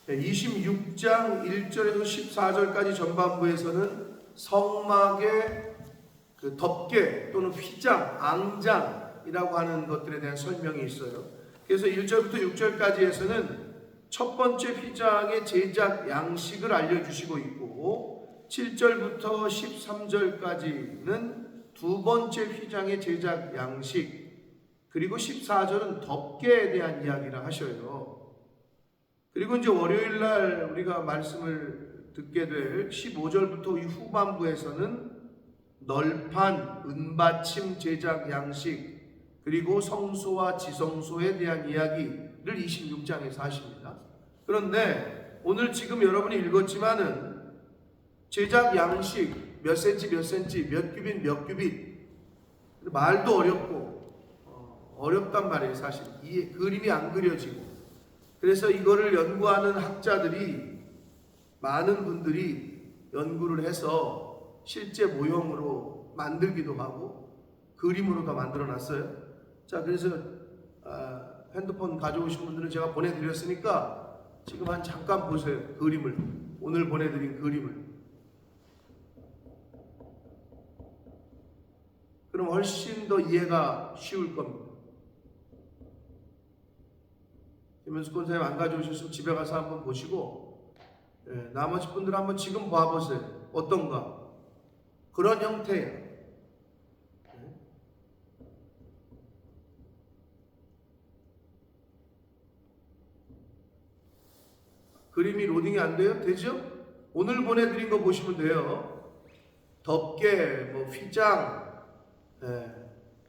26장 1절에서 14절까지 전반부에서는 성막의 그 덮개 또는 휘장, 앙장이라고 하는 것들에 대한 설명이 있어요. 그래서 1절부터 6절까지에서는 첫 번째 휘장의 제작 양식을 알려주시고 있고 7절부터 13절까지는 두 번째 휘장의 제작 양식, 그리고 14절은 덮개에 대한 이야기를 하셔요. 그리고 이제 월요일날 우리가 말씀을 듣게 될 15절부터 이 후반부에서는 널판, 은받침 제작 양식, 그리고 성소와 지성소에 대한 이야기를 26장에서 하십니다. 그런데 오늘 지금 여러분이 읽었지만은 제작 양식 몇 센치 몇 센치, 몇 규빗 몇 규빗, 말도 어렵고 어렵단 말이에요. 사실 이 그림이 안 그려지고. 그래서 이거를 연구하는 학자들이, 많은 분들이 연구를 해서 실제 모형으로 만들기도 하고 그림으로도 만들어 놨어요. 자, 그래서 핸드폰 가져오신 분들은 제가 보내드렸으니까 지금 한 잠깐 보세요. 그림을, 오늘 보내드린 그림을. 그럼 훨씬 더 이해가 쉬울 겁니다. 김현숙 권사님 안 가져오셨으면 집에 가서 한번 보시고, 나머지 분들 한번 지금 봐보세요. 어떤가? 그런 형태예요. 그림이 로딩이 안 돼요? 되죠? 오늘 보내드린 거 보시면 돼요. 덮개, 뭐 휘장,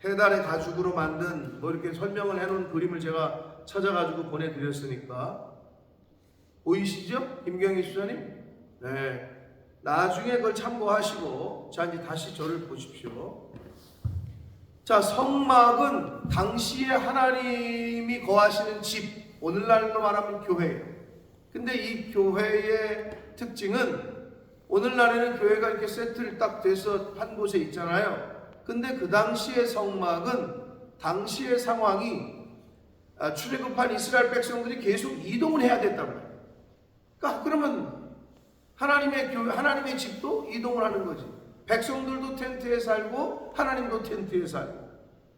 해달의 가죽으로 만든 뭐 이렇게 설명을 해놓은 그림을 제가 찾아가지고 보내드렸으니까 보이시죠? 김경희 수사님? 네. 나중에 그걸 참고하시고, 자, 이제 다시 저를 보십시오. 자, 성막은 당시에 하나님이 거하시는 집, 오늘날로 말하면 교회예요. 근데 이 교회의 특징은 오늘날에는 교회가 이렇게 세트를 딱 돼서 한 곳에 있잖아요. 근데 그 당시의 성막은 당시의 상황이 출애굽한 이스라엘 백성들이 계속 이동을 해야 됐단 말이에요. 그러니까 그러면 하나님의 교회, 하나님의 집도 이동을 하는 거지. 백성들도 텐트에 살고 하나님도 텐트에 살고.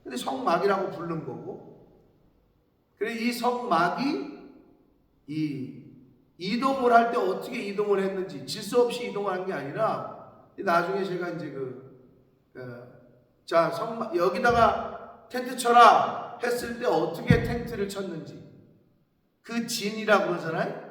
근데 성막이라고 부른 거고. 그래 이 성막이 이동을 할 때 어떻게 이동을 했는지, 질서 없이 이동하는 게 아니라, 나중에 제가 이제 자, 성막 여기다가 텐트 쳐라 했을 때 어떻게 텐트를 쳤는지, 그 진이라고 그러잖아요.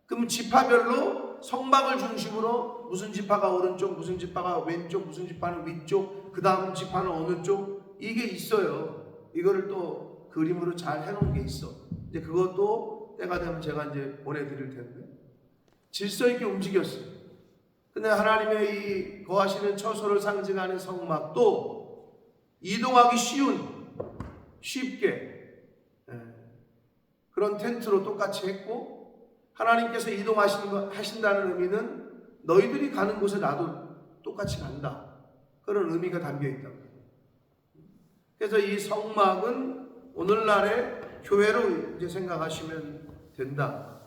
그럼 지파별로 성막을 중심으로 무슨 지파가 오른쪽, 무슨 지파가 왼쪽, 무슨 지파는 위쪽, 그 다음 지파는 어느 쪽, 이게 있어요. 이거를 또 그림으로 잘 해놓은 게 있어. 이제 그것도 때가 되면 제가 이제 보내드릴 텐데, 질서 있게 움직였어요. 근데 하나님의 이 거하시는 처소를 상징하는 성막도 이동하기 쉽게 그런 텐트로 똑같이 했고, 하나님께서 이동하신다는 의미는 너희들이 가는 곳에 나도 똑같이 간다, 그런 의미가 담겨 있다고. 그래서 이 성막은 오늘날의 교회로 이제 생각하시면 된다.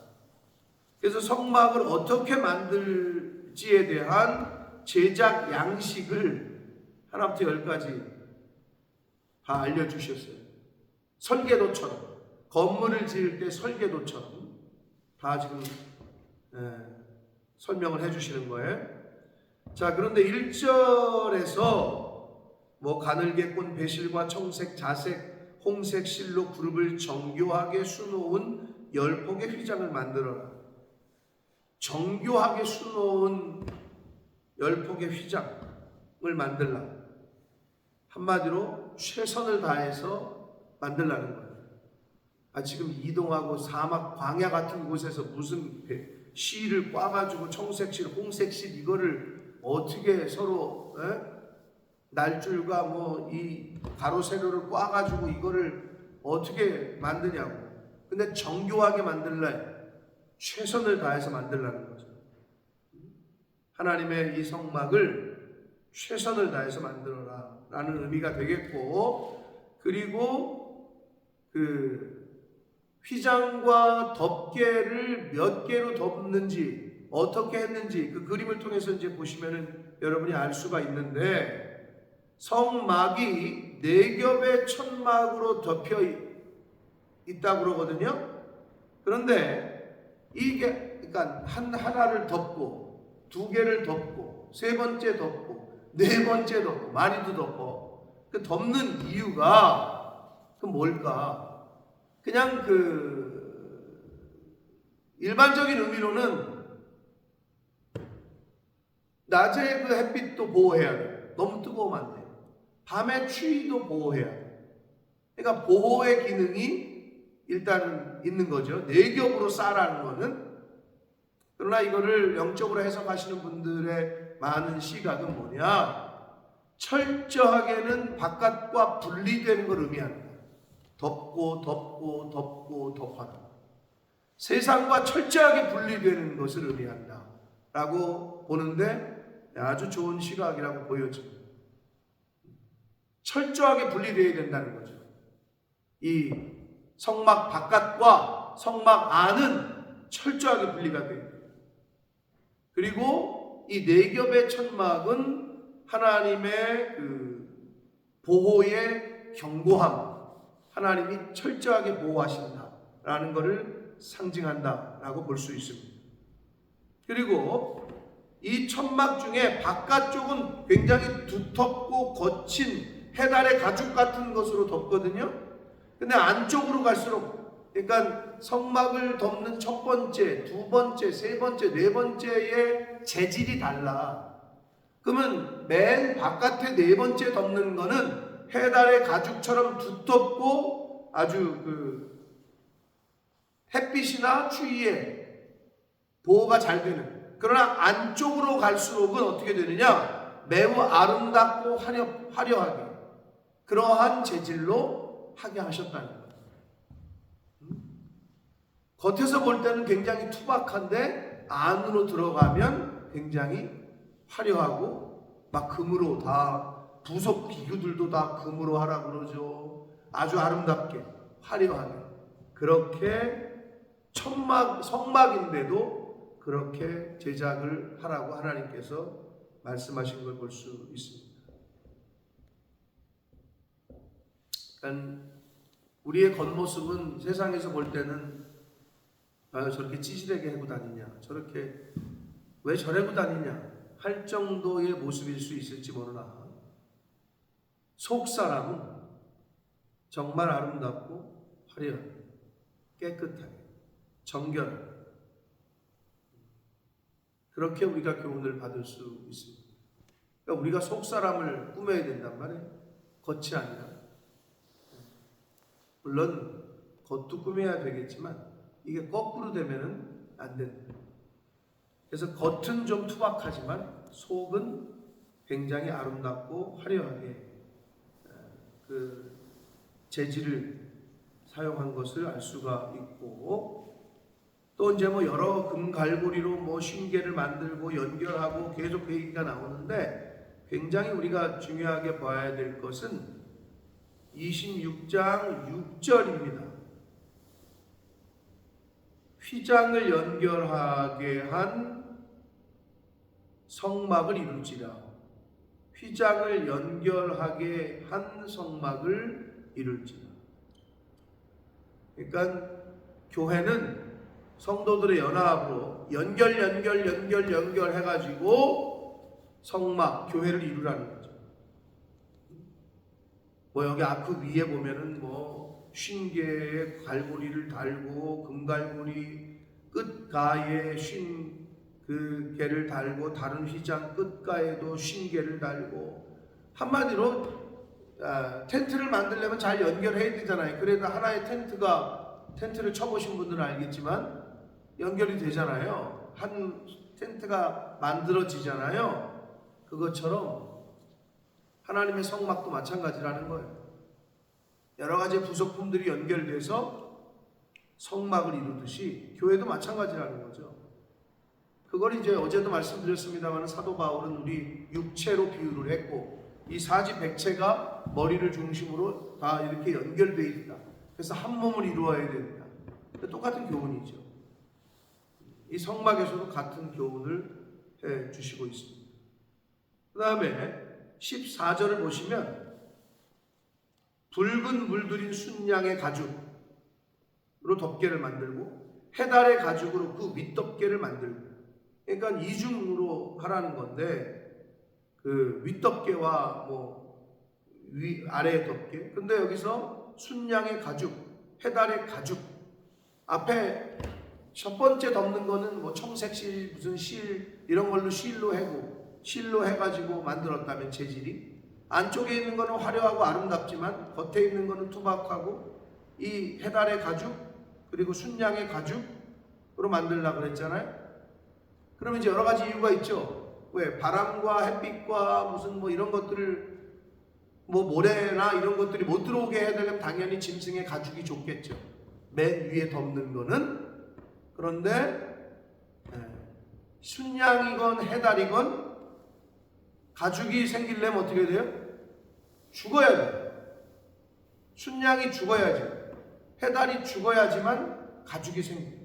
그래서 성막을 어떻게 만들지에 대한 제작 양식을 하나부터 10가지 다 알려주셨어요. 설계도처럼, 건물을 지을 때 설계도처럼 다 지금 설명을 해주시는 거예요. 자, 그런데 1절에서 뭐 가늘게 꼰 배실과 청색, 자색, 홍색 실로 그룹을 정교하게 수놓은 10폭의 휘장을 만들어라. 정교하게 수놓은 10폭의 휘장을 만들라. 한마디로 최선을 다해서 만들라는 거예요. 지금 이동하고 사막 광야 같은 곳에서 무슨 실을 꽈가지고 청색실, 홍색실 이거를 어떻게 서로 날줄과 뭐 이 가로 세로를 꽈가지고 이거를 어떻게 만드냐고. 근데 정교하게 만들래. 최선을 다해서 만들라는 거죠. 하나님의 이 성막을 최선을 다해서 만들어라 라는 의미가 되겠고, 그리고 그 휘장과 덮개를 몇 개로 덮는지 어떻게 했는지 그 그림을 통해서 이제 보시면은 여러분이 알 수가 있는데, 성막이 4겹의 천막으로 덮여 있다고 그러거든요. 그런데 이게 그러니까 하나를 덮고 2개를 덮고 3번째 덮고 4번째 덮고 많이도 덮어. 그 덮는 이유가 그 뭘까? 그냥 일반적인 의미로는 낮에 그 햇빛도 보호해야 돼. 너무 뜨거우면 안 돼. 밤에 추위도 보호해야 돼. 그러니까 보호의 기능이 일단은 있는 거죠. 4겹으로 싸라는 거는. 그러나 이거를 영적으로 해석하시는 분들의 많은 시각은 뭐냐? 철저하게는 바깥과 분리되는 걸 의미합니다. 덮고 덮고 덮고 덮어라. 세상과 철저하게 분리되는 것을 의미한다 라고 보는데 아주 좋은 시각이라고 보여집니다. 철저하게 분리되어야 된다는 거죠. 이 성막 바깥과 성막 안은 철저하게 분리가 돼요. 그리고 이 4겹의 천막은 하나님의 보호의 경고함, 하나님이 철저하게 보호하신다라는 것을 상징한다라고 볼 수 있습니다. 그리고 이 천막 중에 바깥쪽은 굉장히 두텁고 거친 해달의 가죽 같은 것으로 덮거든요. 근데 안쪽으로 갈수록, 그러니까 성막을 덮는 첫 번째, 2번째, 3번째, 4번째의 재질이 달라. 그러면 맨 바깥에 4번째 덮는 거는 해달의 가죽처럼 두텁고 아주 햇빛이나 추위에 보호가 잘 되는. 그러나 안쪽으로 갈수록은 어떻게 되느냐? 매우 아름답고 화려하게 그러한 재질로 하게 하셨다는 거예요. 겉에서 볼 때는 굉장히 투박한데 안으로 들어가면 굉장히 화려하고 막 금으로 다 부속 기구들도 다 금으로 하라고 그러죠. 아주 아름답게 화려하게 그렇게 성막인데도 그렇게 제작을 하라고 하나님께서 말씀하신 걸 볼 수 있습니다. 그러니까 우리의 겉모습은 세상에서 볼 때는 저렇게 찌질하게 하고 다니냐, 저렇게 왜 저러고 다니냐 할 정도의 모습일 수 있을지 모르나 속 사람은 정말 아름답고 화려하게 깨끗하게 정결하게 그렇게 우리가 교훈을 받을 수 있습니다. 그러니까 우리가 속 사람을 꾸며야 된단 말이에요. 겉이 아니라. 물론 겉도 꾸며야 되겠지만 이게 거꾸로 되면은 안 된다. 그래서 겉은 좀 투박하지만 속은 굉장히 아름답고 화려하게 그 재질을 사용한 것을 알 수가 있고, 또 이제 뭐 여러 금갈고리로 뭐 신계를 만들고 연결하고 계속 그 얘기가 나오는데, 굉장히 우리가 중요하게 봐야 될 것은 26장 6절입니다. 휘장을 연결하게 한 성막을 이룰지라. 휘장을 연결하게 한 성막을 이룰지라. 그러니까 교회는 성도들의 연합으로 연결 해가지고 성막, 교회를 이루라는 거죠. 뭐 여기 아크 위에 보면은 뭐 쉰개의 갈고리를 달고 금갈고리 끝가에 그 개를 달고 다른 휘장 끝가에도 쉰개를 달고, 한마디로 텐트를 만들려면 잘 연결해야 되잖아요. 그래도 하나의 텐트를 쳐보신 분들은 알겠지만 연결이 되잖아요. 한 텐트가 만들어지잖아요. 그것처럼 하나님의 성막도 마찬가지라는 거예요. 여러 가지 부속품들이 연결돼서 성막을 이루듯이 교회도 마찬가지라는 거죠. 그걸 이제 어제도 말씀드렸습니다만 사도 바울은 우리 육체로 비유를 했고, 이 사지백체가 머리를 중심으로 다 이렇게 연결되어 있다. 그래서 한 몸을 이루어야 된다. 똑같은 교훈이죠. 이 성막에서도 같은 교훈을 해 주시고 있습니다. 그 다음에 14절을 보시면 붉은 물들인 순양의 가죽으로 덮개를 만들고 해달의 가죽으로 그 윗덮개를 만들고, 그러니까 이중으로 하라는 건데 그 윗덮개와 아래 덮개. 근데 여기서 순양의 가죽, 해달의 가죽, 앞에 첫 번째 덮는 거는 청색실, 무슨 실 이런 걸로 실로 해가지고 만들었다면 재질이, 안쪽에 있는 거는 화려하고 아름답지만 겉에 있는 거는 투박하고, 이 해달의 가죽 그리고 순양의 가죽으로 만들려고 그랬잖아요. 그러면 이제 여러 가지 이유가 있죠. 왜? 바람과 햇빛과 무슨 이런 것들을 모래나 이런 것들이 못 들어오게 해야 되려면 당연히 짐승의 가죽이 좋겠죠. 맨 위에 덮는 거는. 그런데 순양이건 해달이건 가죽이 생기려면 어떻게 돼요? 죽어야 돼요. 순양이 죽어야죠. 해달이 죽어야지만 가죽이 생겨요.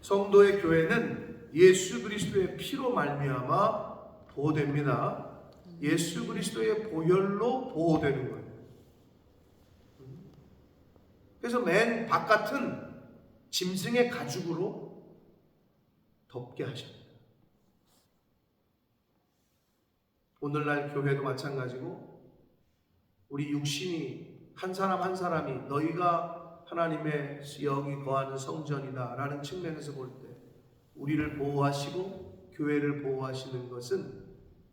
성도의 교회는 예수 그리스도의 피로 말미암아 보호됩니다. 예수 그리스도의 보혈로 보호되는 거예요. 그래서 맨 바깥은 짐승의 가죽으로 덮게 하십니다. 오늘날 교회도 마찬가지고, 우리 육신이 한 사람 한 사람이 너희가 하나님의 영이 거하는 성전이다 라는 측면에서 볼 때 우리를 보호하시고 교회를 보호하시는 것은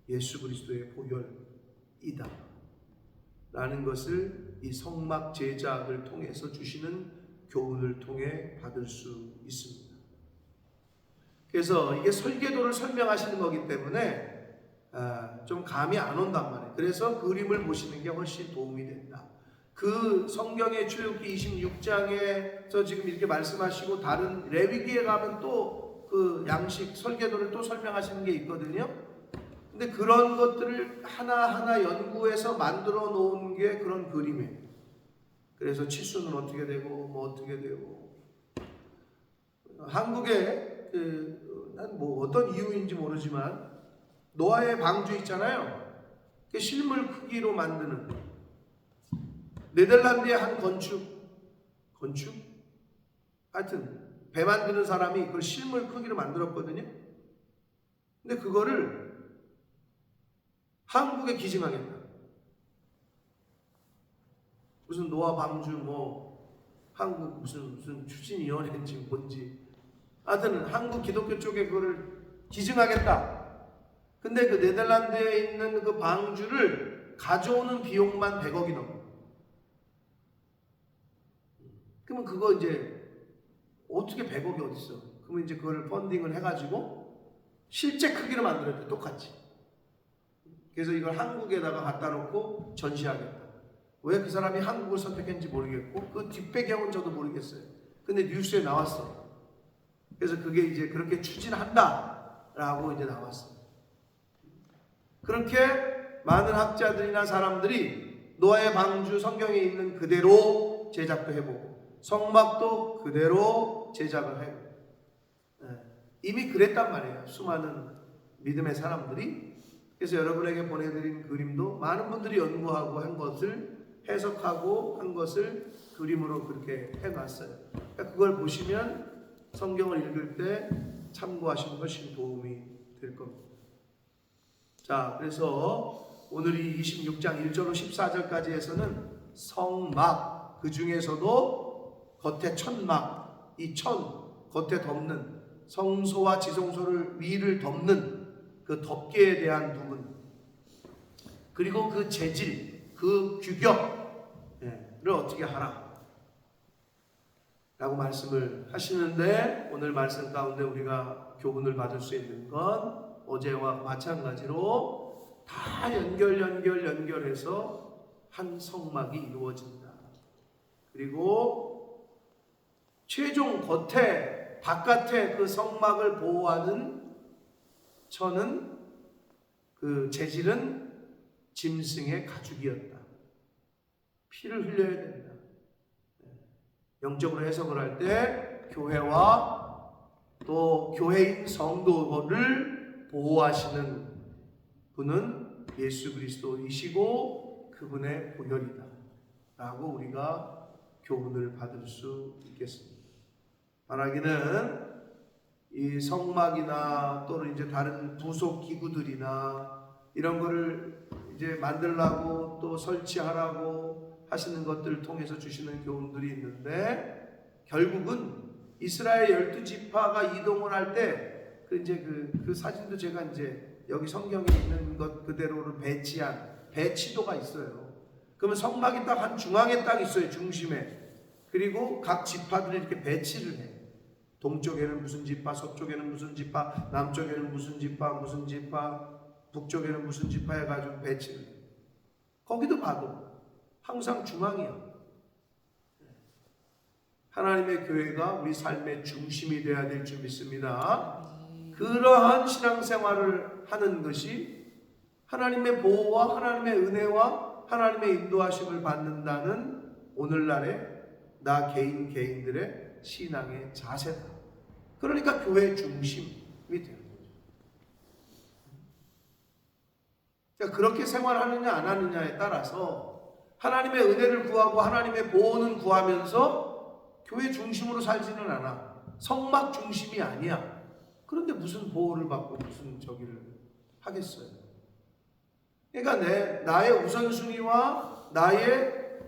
예수 그리스도의 보혈이다 라는 것을 이 성막 제작을 통해서 주시는 교훈을 통해 받을 수 있습니다. 그래서 이게 설계도를 설명하시는 거기 때문에 좀 감이 안 온단 말이에요. 그래서 그림을 보시는 게 훨씬 도움이 된다. 그 성경의 출애굽기 26장에서 지금 이렇게 말씀하시고 다른 레위기에 가면 또 그 양식 설계도를 또 설명하시는 게 있거든요. 근데 그런 것들을 하나하나 연구해서 만들어 놓은 게 그런 그림이에요. 그래서 치수는 어떻게 되고 어떻게 되고, 한국에 난 어떤 이유인지 모르지만 노아의 방주 있잖아요. 실물 크기로 만드는, 네덜란드의 한 건축 하여튼 배 만드는 사람이 그걸 실물 크기로 만들었거든요. 근데 그거를 한국에 기증하겠다. 무슨 노아 방주 한국 무슨 추진위원회인지 뭔지, 하여튼 한국 기독교 쪽에 그거를 기증하겠다. 근데 그 네덜란드에 있는 그 방주를 가져오는 비용만 100억이 넘어. 그러면 그거 이제 어떻게 100억이 어딨어? 그러면 이제 그거를 펀딩을 해가지고 실제 크기로 만들어야 돼, 똑같이. 그래서 이걸 한국에다가 갖다 놓고 전시하겠다. 왜 그 사람이 한국을 선택했는지 모르겠고, 그 뒷배경은 저도 모르겠어요. 근데 뉴스에 나왔어. 그래서 그게 이제 그렇게 추진한다라고 이제 나왔어. 그렇게 많은 학자들이나 사람들이 노아의 방주 성경에 있는 그대로 제작도 해보고, 성막도 그대로 제작을 해요. 이미 그랬단 말이에요. 수많은 믿음의 사람들이. 그래서 여러분에게 보내드린 그림도 많은 분들이 연구하고 한 것을 해석하고 한 것을 그림으로 그렇게 해놨어요. 그러니까 그걸 보시면 성경을 읽을 때 참고하시는 것이 도움이 될 겁니다. 자, 그래서 오늘 이 26장 1절로 14절까지 에서는 성막, 그 중에서도 겉에 천막, 이 겉에 덮는 성소와 지성소를 위를 덮는 그 덮개에 대한 부분, 그리고 그 재질, 그 규격을 어떻게 하라 라고 말씀을 하시는데, 오늘 말씀 가운데 우리가 교훈을 받을 수 있는 건 어제와 마찬가지로 다 연결해서 한 성막이 이루어진다. 그리고 최종 바깥에 그 성막을 보호하는 천은, 그 재질은 짐승의 가죽이었다. 피를 흘려야 된다. 영적으로 해석을 할 때 교회와 또 교회인 성도를 보호하시는 분은 예수 그리스도이시고 그분의 보혈이다 라고 우리가 교훈을 받을 수 있겠습니다. 말하기는 이 성막이나 또는 이제 다른 부속 기구들이나 이런 거를 이제 만들라고 또 설치하라고 하시는 것들을 통해서 주시는 교훈들이 있는데, 결국은 이스라엘 12지파가 이동을 할 때 그 사진도 제가 이제 여기 성경에 있는 것 그대로를 배치한 배치도가 있어요. 그러면 성막이 딱 한 중앙에 딱 있어요, 중심에. 그리고 각 지파들이 이렇게 배치를 해. 동쪽에는 무슨 지파, 서쪽에는 무슨 지파, 남쪽에는 무슨 지파, 무슨 지파, 북쪽에는 무슨 지파 해가지고 배치를 해. 거기도 봐도 항상 중앙이야. 하나님의 교회가 우리 삶의 중심이 되어야 될 줄 믿습니다. 그러한 신앙생활을 하는 것이 하나님의 보호와 하나님의 은혜와 하나님의 인도하심을 받는다는 오늘날의 나 개인들의 신앙의 자세다. 그러니까 교회 중심이 되는 거죠. 그러니까 그렇게 생활하느냐 안 하느냐에 따라서 하나님의 은혜를 구하고 하나님의 보호는 구하면서 교회 중심으로 살지는 않아. 성막 중심이 아니야. 그런데 무슨 보호를 받고 무슨 저기를 하겠어요. 그러니까 나의 우선순위와 나의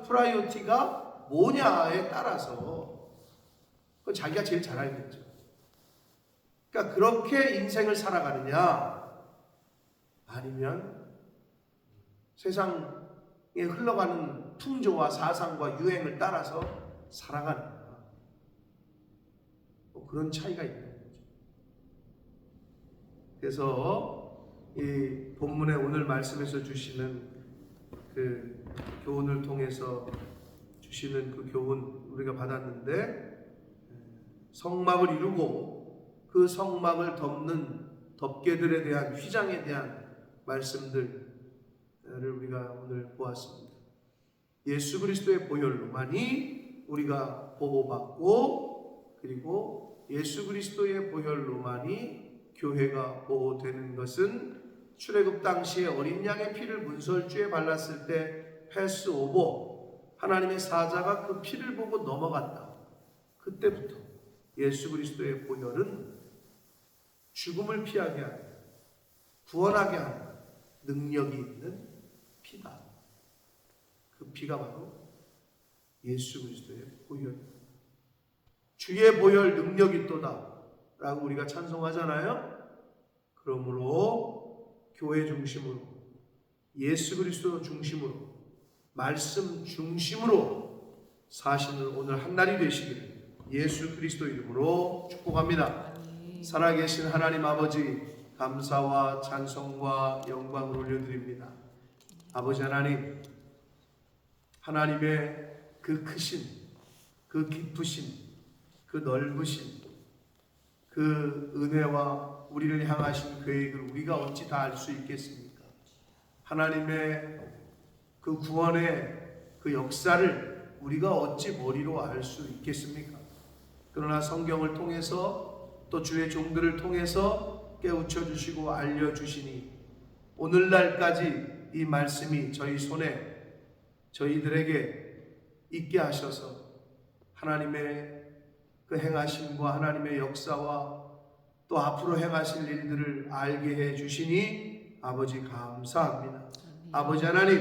프라이오티가 뭐냐에 따라서 그건 자기가 제일 잘 알겠죠. 그러니까 그렇게 인생을 살아가느냐, 아니면 세상에 흘러가는 풍조와 사상과 유행을 따라서 살아가느냐, 그런 차이가 있는 거죠. 그래서 이 본문에 오늘 말씀에서 주시는 그 교훈을 통해서 주시는 그 교훈 우리가 받았는데, 성막을 이루고 그 성막을 덮는 덮개들에 대한 휘장에 대한 말씀들을 우리가 오늘 보았습니다. 예수 그리스도의 보혈로만이 우리가 보호받고, 그리고 예수 그리스도의 보혈로만이 교회가 보호되는 것은 출애굽 당시에 어린 양의 피를 문설주에 발랐을 때 패스오버, 하나님의 사자가 그 피를 보고 넘어갔다. 그때부터 예수 그리스도의 보혈은 죽음을 피하게 하고 구원하게 하는 능력이 있는 피다. 그 피가 바로 예수 그리스도의 보혈입니다. 주의 보혈 능력이 있도다 라고 우리가 찬송하잖아요. 그러므로 교회 중심으로, 예수 그리스도 중심으로, 말씀 중심으로 사시는 오늘 한날이 되시기를 예수 그리스도 이름으로 축복합니다. 살아계신 하나님 아버지, 감사와 찬송과 영광을 올려드립니다. 아버지 하나님, 하나님의 그 크신, 그 깊으신, 그 넓으신 그 은혜와 우리를 향하신 계획을 우리가 어찌 다 알 수 있겠습니까? 하나님의 그 구원의 그 역사를 우리가 어찌 머리로 알 수 있겠습니까? 그러나 성경을 통해서 또 주의 종들을 통해서 깨우쳐 주시고 알려주시니 오늘날까지 이 말씀이 저희 손에 저희들에게 있게 하셔서 하나님의 그 행하심과 하나님의 역사와 또 앞으로 행하실 일들을 알게 해 주시니 아버지 감사합니다. 아버지 하나님,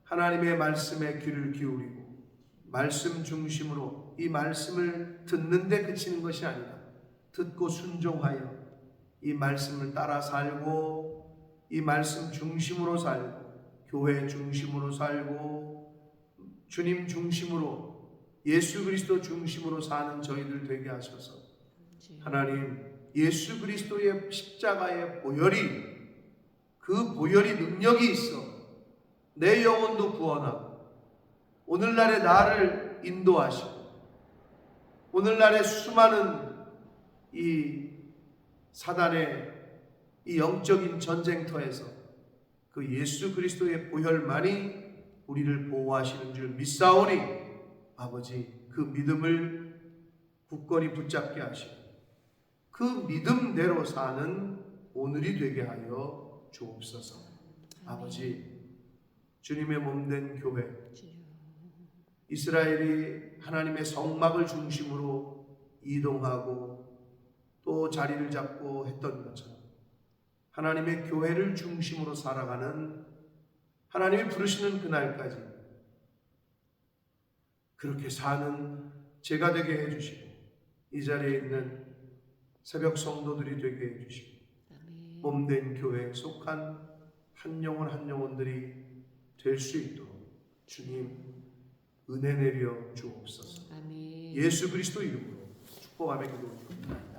하나님의 말씀에 귀를 기울이고 말씀 중심으로 이 말씀을 듣는데 그치는 것이 아니라 듣고 순종하여 이 말씀을 따라 살고 이 말씀 중심으로 살고 교회 중심으로 살고 주님 중심으로 예수 그리스도 중심으로 사는 저희들 되게 하셔서 하나님, 예수 그리스도의 십자가의 보혈이, 그 보혈이 능력이 있어 내 영혼도 구원하고 오늘날의 나를 인도하시고 오늘날의 수많은 이 사단의 이 영적인 전쟁터에서 그 예수 그리스도의 보혈만이 우리를 보호하시는 줄 믿사오니 아버지 그 믿음을 굳건히 붙잡게 하시고 그 믿음대로 사는 오늘이 되게 하여 주옵소서. 아버지 주님의 몸된 교회 이스라엘이 하나님의 성막을 중심으로 이동하고 또 자리를 잡고 했던 것처럼 하나님의 교회를 중심으로 살아가는 하나님이 부르시는 그날까지 그렇게 사는 제가 되게 해주시고 이 자리에 있는 새벽 성도들이 되게 해주시고 몸된 교회에 속한 한 영혼 한 영혼들이 될 수 있도록 주님 은혜 내려 주옵소서. 예수 그리스도 이름으로 축복하며 기도드립니다.